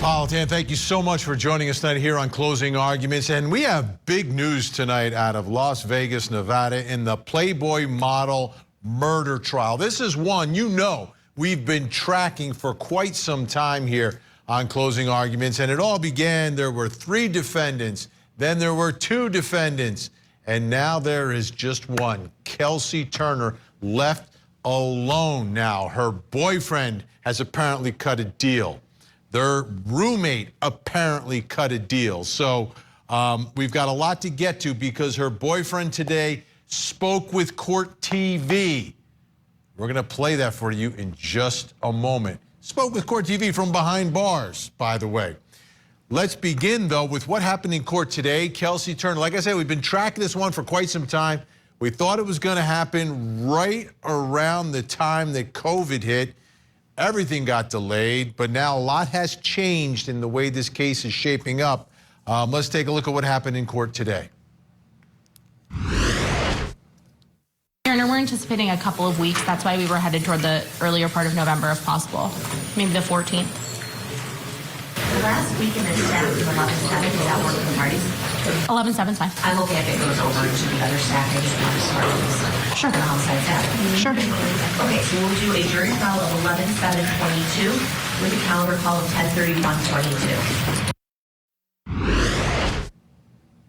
Neapolitan, thank you so much for joining us tonight here on Closing Arguments. And we have big news tonight out of Las Vegas, Nevada in the Playboy model murder trial. This is one we've been tracking for quite some time here on Closing Arguments. And it all began, there were 3 defendants, then there were 2 defendants, and now there is just one. Kelsey Turner left alone now. Her boyfriend has apparently cut a deal. Their roommate apparently cut a deal. So we've got a lot to get to because her boyfriend today spoke with Court TV. We're going to play that for you in just a moment. Spoke with Court TV from behind bars, by the way. Let's begin, though, with what happened in court today. Kelsey Turner, like I said, we've been tracking this one for quite some time. We thought it was going to happen right around the time that COVID hit. Everything got delayed, but now a lot has changed in the way this case is shaping up. Let's take a look at what happened in court today. We're anticipating a couple of weeks. That's why we were headed toward the earlier part of November, if possible. Maybe the 14th. The last week in the staff is 11/7. Does that work for the parties? 11/7's fine. I'm okay if it goes over to the other staff. I just want to start this. Sure. On the outside staff. Sure. Okay, so we'll do a jury call of 11/7/22 with a calendar call of 10/31/22.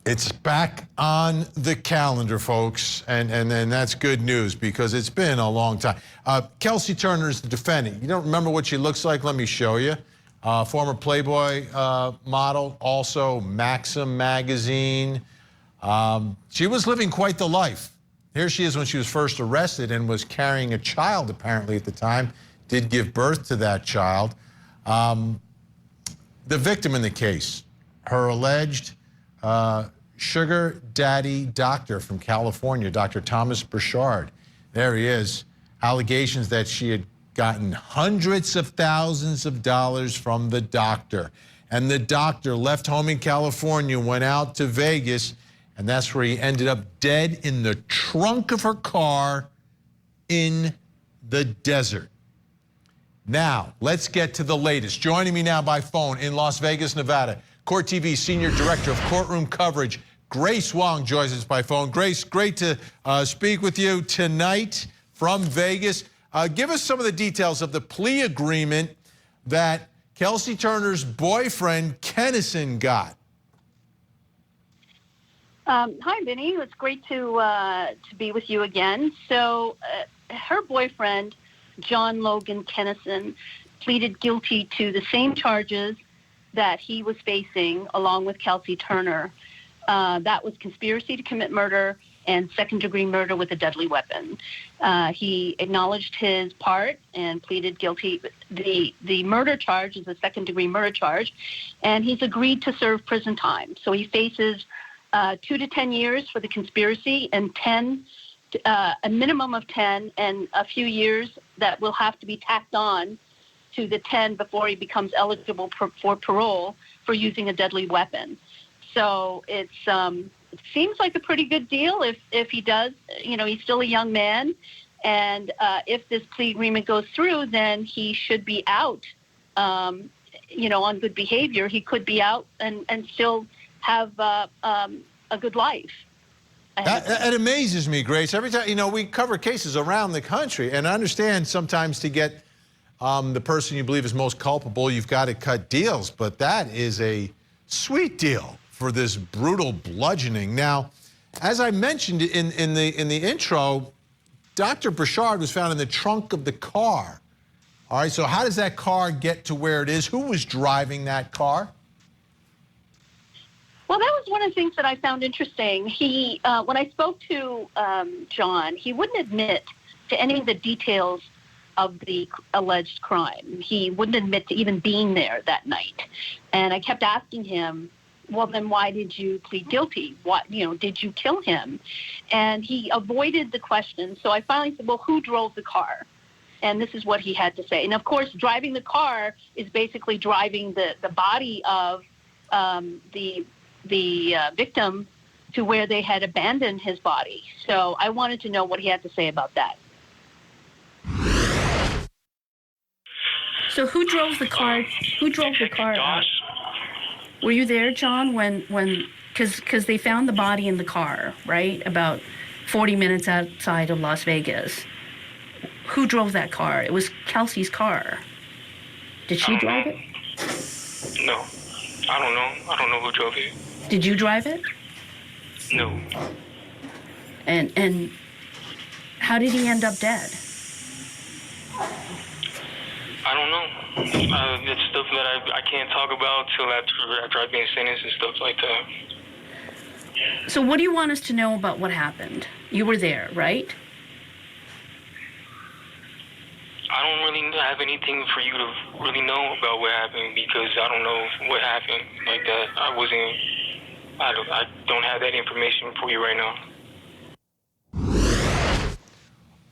It's back on the calendar, folks, and that's good news because it's been a long time. Kelsey Turner is the defendant. You don't remember what she looks like? Let me show you. Former Playboy model, also Maxim magazine. She was living quite the life. Here she is when she was first arrested and was carrying a child, apparently, at the time. Did give birth to that child. The victim in the case, her alleged sugar daddy doctor from California, Dr. Thomas Burchard. There he is. Allegations that she had gotten hundreds of thousands of dollars from the doctor. And the doctor left home in California, went out to Vegas, and that's where he ended up dead in the trunk of her car in the desert. Now, let's get to the latest. Joining me now by phone in Las Vegas, Nevada, Court TV Senior Director of Courtroom Coverage, Grace Wong, joins us by phone. Grace, great to speak with you tonight from Vegas. Give us some of the details of the plea agreement that Kelsey Turner's boyfriend, Kennison, got. Hi, Vinny. It's great to be with you again. So her boyfriend, Jon Logan Kennison, pleaded guilty to the same charges that he was facing along with Kelsey Turner. That was conspiracy to commit murder and second-degree murder with a deadly weapon. He acknowledged his part and pleaded guilty. The murder charge is a second-degree murder charge, and he's agreed to serve prison time. So he faces 2 to 10 years for the conspiracy and a minimum of 10 and a few years that will have to be tacked on to the 10 before he becomes eligible for parole for using a deadly weapon. So it seems like a pretty good deal if he does. You know, he's still a young man, and if this plea agreement goes through, then he should be out, on good behavior. He could be out and still have a good life. That amazes me, Grace. Every time, we cover cases around the country, and I understand sometimes to get the person you believe is most culpable, you've got to cut deals, but that is a sweet deal for this brutal bludgeoning. Now, as I mentioned in the intro, Dr. Burchard was found in the trunk of the car. All right, so how does that car get to where it is? Who was driving that car? Well, that was one of the things that I found interesting. He, when I spoke to Jon, he wouldn't admit to any of the details of the alleged crime. He wouldn't admit to even being there that night. And I kept asking him, well, then why did you plead guilty? What, did you kill him? And he avoided the question. So I finally said, well, who drove the car? And this is what he had to say. And of course, driving the car is basically driving the body of the victim to where they had abandoned his body. So I wanted to know what he had to say about that. So who drove the car? Who drove the car out? Were you there, John, when because they found the body in the car, right? About 40 minutes outside of Las Vegas. Who drove that car? It was Kelsey's car. Did she drive it? No. I don't know. I don't know who drove it. Did you drive it? No. And how did he end up dead? I don't know. It's stuff that I can't talk about till after I've been sentenced and stuff like that. So what do you want us to know about what happened? You were there, right? I don't really have anything for you to really know about what happened because I don't know what happened like that. I don't have that information for you right now.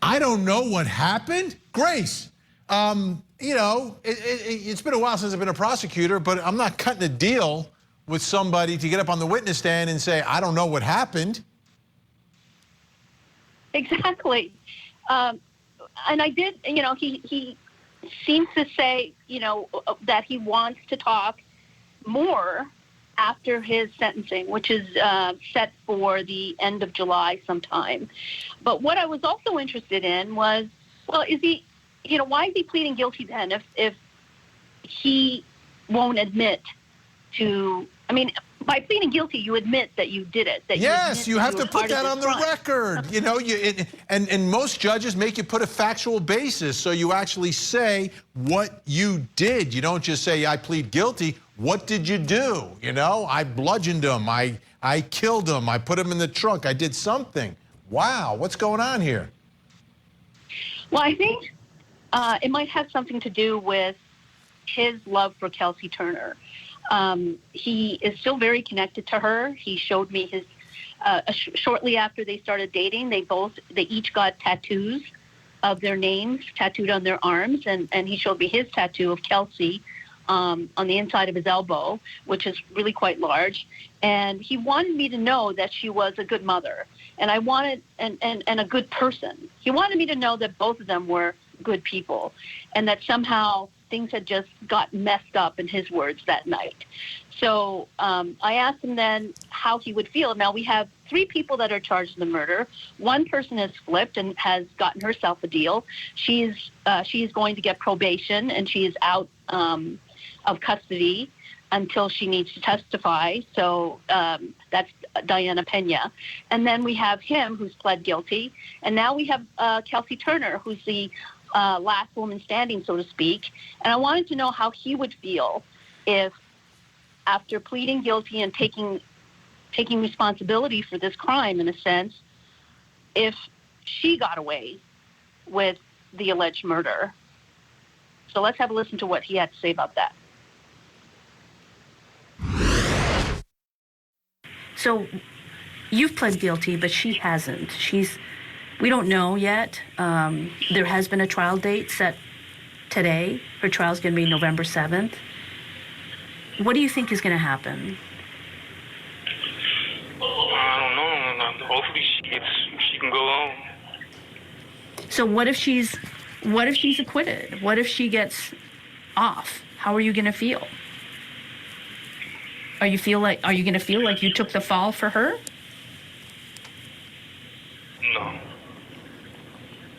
I don't know what happened? Grace, you know, it's been a while since I've been a prosecutor, but I'm not cutting a deal with somebody to get up on the witness stand and say, I don't know what happened. Exactly. And I did, you know, he seems to say, you know, that he wants to talk more after his sentencing, which is set for the end of July sometime. But what I was also interested in was, well, is he, you know, why is he pleading guilty then if he won't admit to, I mean, by pleading guilty, you admit that you did it. That yes, you have to put that on the crime. record. You know, and most judges make you put a factual basis, so you actually say what you did. You don't just say, I plead guilty. What did you do? You know, I bludgeoned him. I killed him. I put him in the trunk. I did something. Wow, what's going on here? Well, I think it might have something to do with his love for Kelsey Turner. He is still very connected to her. He showed me his, shortly after they started dating, they each got tattoos of their names tattooed on their arms, and he showed me his tattoo of Kelsey on the inside of his elbow, which is really quite large. And he wanted me to know that she was a good mother, and I wanted, and a good person. He wanted me to know that both of them were good people, and that somehow things had just got messed up, in his words, that night. So I asked him then how he would feel. Now, we have 3 people that are charged in the murder. One person has flipped and has gotten herself a deal. She is going to get probation, and she is out of custody until she needs to testify. So that's Diana Pena. And then we have him, who's pled guilty. And now we have Kelsey Turner, who's the last woman standing, so to speak. And I wanted to know how he would feel if, after pleading guilty and taking responsibility for this crime, in a sense, if she got away with the alleged murder. So let's have a listen to what he had to say about that. So you've pled guilty, but she hasn't. We don't know yet. There has been a trial date set today. Her trial's going to be November 7th. What do you think is going to happen? I don't know. Hopefully she can go home. So what if she's acquitted? What if she gets off? How are you going to feel? Are you going to feel like you took the fall for her?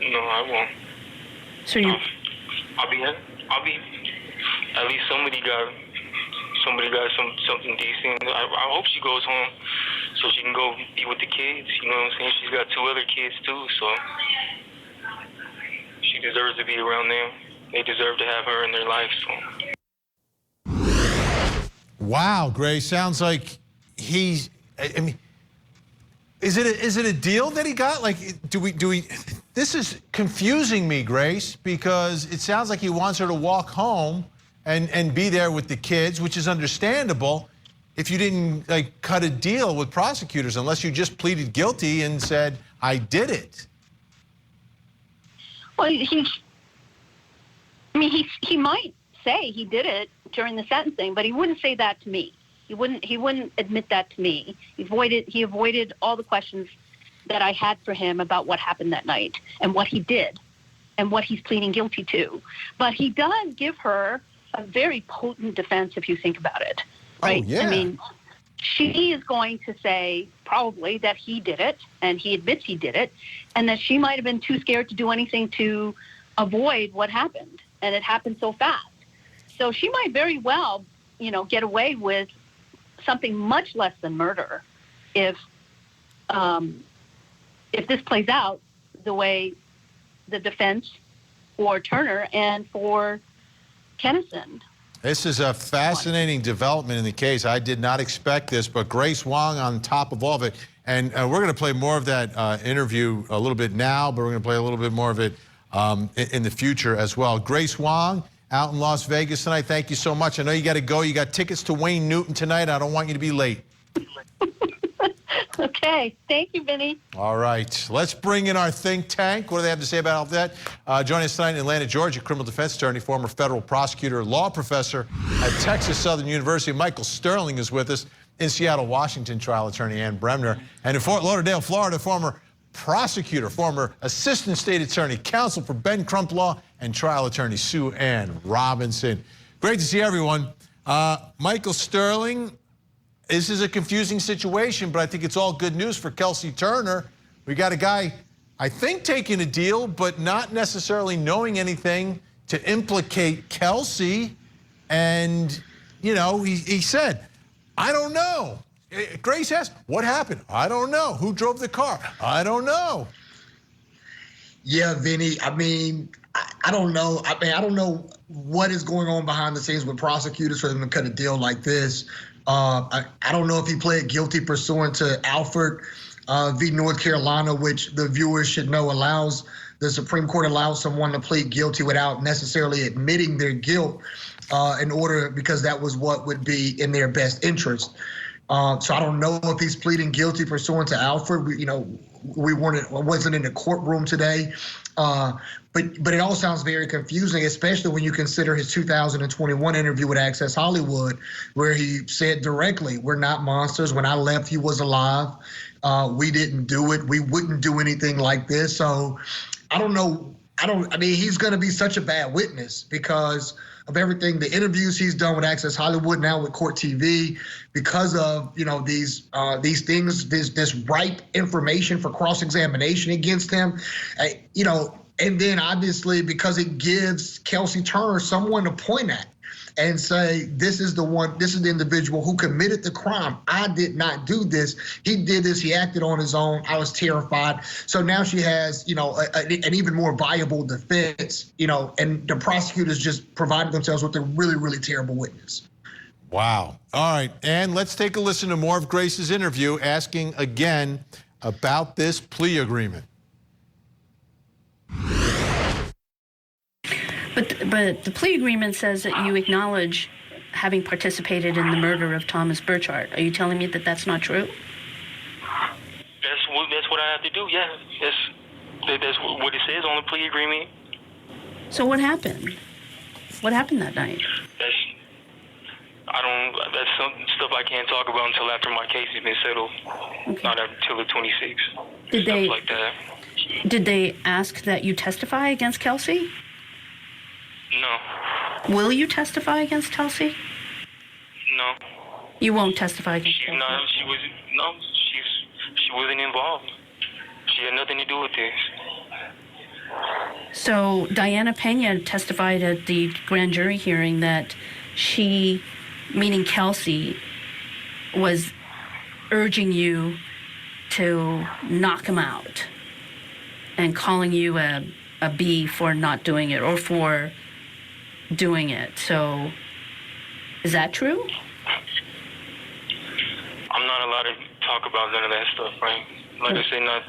No, I won't. So you? I'll be. At least somebody got something decent. I hope she goes home so she can go be with the kids. You know what I'm saying? She's got 2 other kids too, so she deserves to be around them. They deserve to have her in their life. So. Wow, Grace, sounds like he's. I mean, is it a deal that he got? Like, do we? This is confusing me, Grace, because it sounds like he wants her to walk home and be there with the kids, which is understandable if you didn't cut a deal with prosecutors, unless you just pleaded guilty and said, I did it. Well, he might say he did it during the sentencing, but he wouldn't say that to me. He wouldn't admit that to me. He avoided all the questions that I had for him about what happened that night and what he did. and what he's pleading guilty to. But he does give her a very potent defense if you think about it, right? Oh, yeah. I mean, she is going to say probably that he did it, and he admits he did it, and that she might have been too scared to do anything to avoid what happened, and it happened so fast. So she might very well, get away with something much less than murder if this plays out the way the defense for Turner and for Kennison. This is a fascinating development in the case. I did not expect this, but Grace Wong on top of all of it. And we're going to play more of that interview a little bit now, but we're going to play a little bit more of it in the future as well. Grace Wong out in Las Vegas tonight. Thank you so much. I know you got to go. You got tickets to Wayne Newton tonight. I don't want you to be late. Okay. Thank you, Vinny. All right. Let's bring in our think tank. What do they have to say about all that? Joining us tonight in Atlanta, Georgia, criminal defense attorney, former federal prosecutor, law professor at Texas Southern University. Michael Sterling is with us. In Seattle, Washington, trial attorney Ann Bremner. And in Fort Lauderdale, Florida, former prosecutor, former assistant state attorney, counsel for Ben Crump Law, and trial attorney Sue Ann Robinson. Great to see everyone. Michael Sterling, this is a confusing situation, but I think it's all good news for Kelsey Turner. We got a guy, I think, taking a deal, but not necessarily knowing anything to implicate Kelsey. And, he said, I don't know. Grace asked, what happened? I don't know. Who drove the car? I don't know. Yeah, Vinny. I mean, I don't know. I don't know what is going on behind the scenes with prosecutors for them to cut a deal like this. I don't know if he pled guilty pursuant to Alford v. North Carolina, which the viewers should know the Supreme Court allows someone to plead guilty without necessarily admitting their guilt because that was what would be in their best interest. So I don't know if he's pleading guilty pursuant to Alford. We wasn't in the courtroom today. But it all sounds very confusing, especially when you consider his 2021 interview with Access Hollywood, where he said directly, we're not monsters. When I left, he was alive. We didn't do it. We wouldn't do anything like this. So I don't know. He's going to be such a bad witness because of everything, the interviews he's done with Access Hollywood, now with Court TV, because of, these things, this ripe information for cross-examination against him, and then obviously because it gives Kelsey Turner someone to point at and say, this is the individual who committed the crime. I did not do this. He did this. He acted on his own. I was terrified. So now she has, an even more viable defense, and the prosecutors just provided themselves with a really, really terrible witness. Wow. All right. And let's take a listen to more of Grace's interview, asking again about this plea agreement. But the plea agreement says that you acknowledge having participated in the murder of Thomas Burchard. Are you telling me that that's not true? That's what I have to do. Yeah, that's what it says on the plea agreement. So what happened? What happened that night? That's some stuff I can't talk about until after my case has been settled. Okay. Not until the 26th. Stuff like that. Did they ask that you testify against Kelsey? No. Will you testify against Kelsey? No. You won't testify against Kelsey? She wasn't involved. She had nothing to do with this. So Diana Pena testified at the grand jury hearing that she, meaning Kelsey, was urging you to knock him out and calling you a B for not doing it or for doing it. So is that true? I'm not allowed to talk about none of that stuff, right? Like I said, not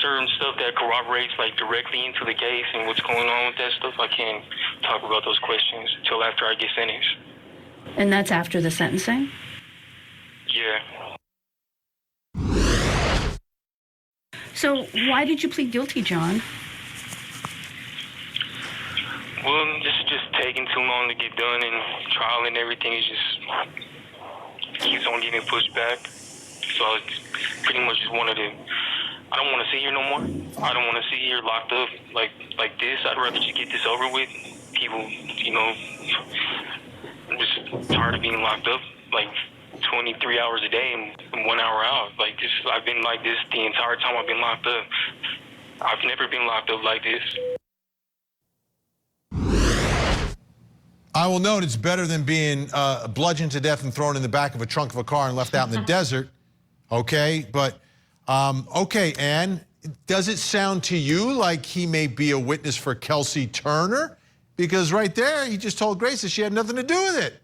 certain stuff that corroborates directly into the case and what's going on with that stuff. I can't talk about those questions until after I get sentenced. And that's after the sentencing? Yeah. So why did you plead guilty, Jon? Well, this is just taking too long to get done, and trial and everything is just keeps on getting pushed back. So I pretty much just wanted to I don't want to sit here no more. I don't want to sit here locked up like this. I'd rather just get this over with. People, you know, I'm just tired of being locked up like 23 hours a day and 1 hour out. Like this, I've been like this the entire time I've been locked up. I've never been locked up like this. I will note it's better than being bludgeoned to death and thrown in the back of a trunk of a car and left out in the desert, okay? But, okay, Ann, does it sound to you like he may be a witness for Kelsey Turner? Because right there, he just told Grace that she had nothing to do with it.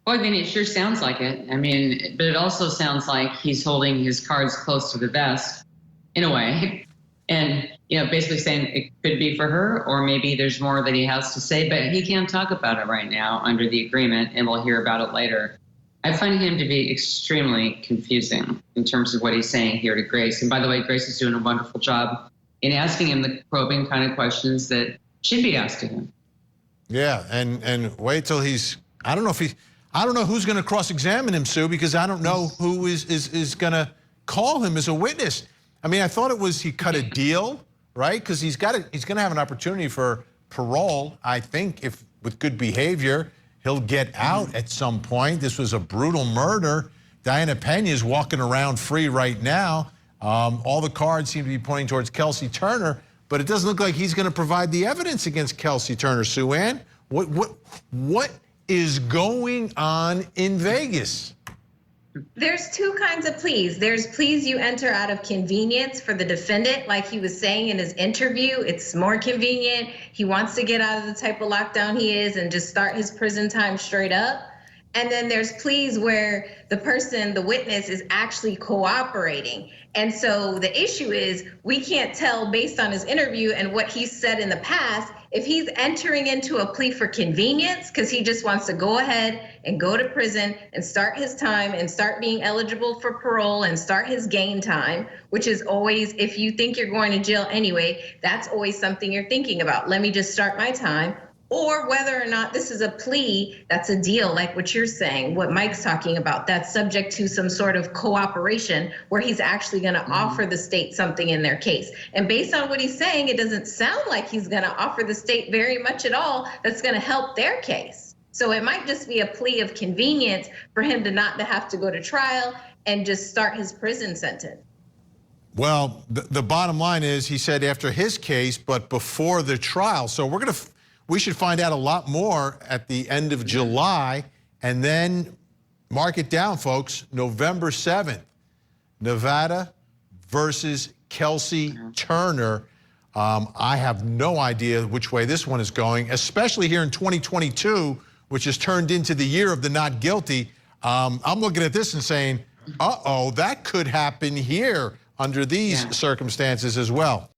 Well, I mean, it sure sounds like it. I mean, but it also sounds like he's holding his cards close to the vest, in a way. And, you know, basically saying it could be for her, or maybe there's more that he has to say, but he can't talk about it right now under the agreement, and we'll hear about it later. I find him to be extremely confusing in terms of what he's saying here to Grace. And by the way, Grace is doing a wonderful job in asking him the probing kind of questions that should be asked to him. Yeah, and wait till he's, I don't know who's going to cross-examine him, Sue, because I don't know who is going to call him as a witness. I mean, I thought it was he cut a deal, right? Because he's going to have an opportunity for parole. I think if with good behavior, he'll get out at some point. This was a brutal murder. Diana Pena's walking around free right now. All the cards seem to be pointing towards Kelsey Turner, but it doesn't look like he's going to provide the evidence against Kelsey Turner. Sue Ann, what is going on in Vegas? There's two kinds of pleas. There's pleas you enter out of convenience for the defendant, like he was saying in his interview. It's more convenient. He wants to get out of the type of lockdown he is and just start his prison time straight up. And then there's pleas where the person, the witness, is actually cooperating. And so the issue is we can't tell based on his interview and what he said in the past if he's entering into a plea for convenience because he just wants to go ahead and go to prison and start his time and start being eligible for parole and start his gain time, which is always, if you think you're going to jail anyway, that's always something you're thinking about. Let me just start my time. Or whether or not this is a plea, that's a deal, like what you're saying, what Mike's talking about, that's subject to some sort of cooperation where he's actually going to offer the state something in their case. And based on what he's saying, it doesn't sound like he's going to offer the state very much at all that's going to help their case. So it might just be a plea of convenience for him to not to have to go to trial and just start his prison sentence. Well, the bottom line is he said after his case, but before the trial. So we should find out a lot more at the end of July, and then mark it down, folks, November 7th, Nevada versus Kelsey Turner. I have no idea which way this one is going, especially here in 2022, which has turned into the year of the not guilty. I'm looking at this and saying, uh-oh, that could happen here under these circumstances as well.